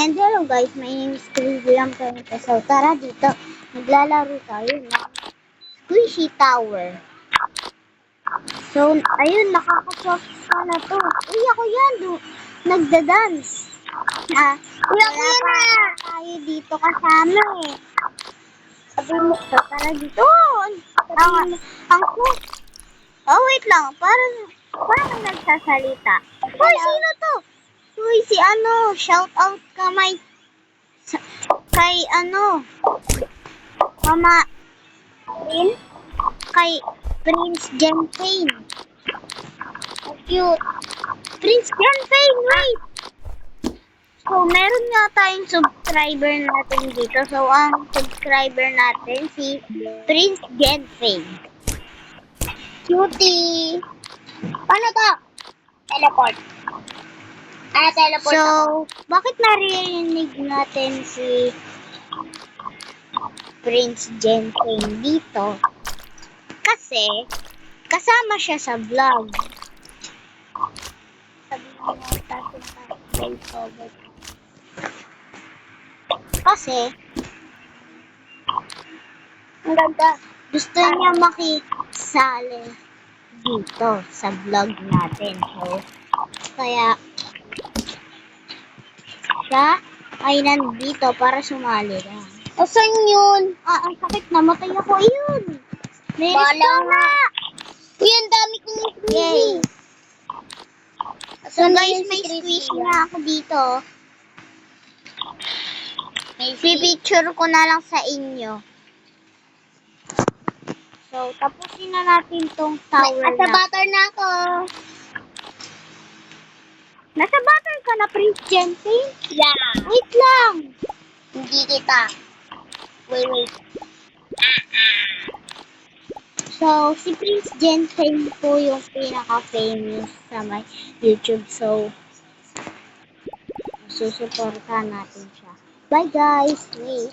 And hello guys, my name is William Torrente. So tara dito, maglalaro tayo ng Squishy Tower. So ayun, nakaka-shock na to. Uy, ako yan, nagda-dance. Uy, ako yan tayo dito kasama eh. Sabi mo, so tara dito. Ang oh, wait lang, parang nagsasalita. Uy, sino to? Uy, si shout out ka kay Mama Rin, kay Prince Genfane. Cute. Prince Genfane, wait! So, meron nga tayong subscriber natin dito. So, ang subscriber natin, si Prince Genfane. Cutie! Paano to? Teleport. Teleport so, ako. Bakit narinig natin si Prince Genfane dito? Kasi, kasama siya sa vlog. Sabi mo, kasi, ang ganda. Gusto niya makisali dito sa vlog natin. So, kaya, siya ay nandito para sumali lang. Asan yun? Ang sakit, namatay ako. Ayun! May na! Uy, ang dami kong squishy. So guys, may squishy na ako dito. Pipicture ko na lang sa inyo. So, tapusin na natin tong tower na. Nasa butter na ako. Nasa butter ka na, Prince Genfane? Yeah. Wait lang. Hindi kita. Wait. So, si Prince Genfane po yung pinaka-famous sa my YouTube. So, susuportahan natin siya. Bye guys. Wait.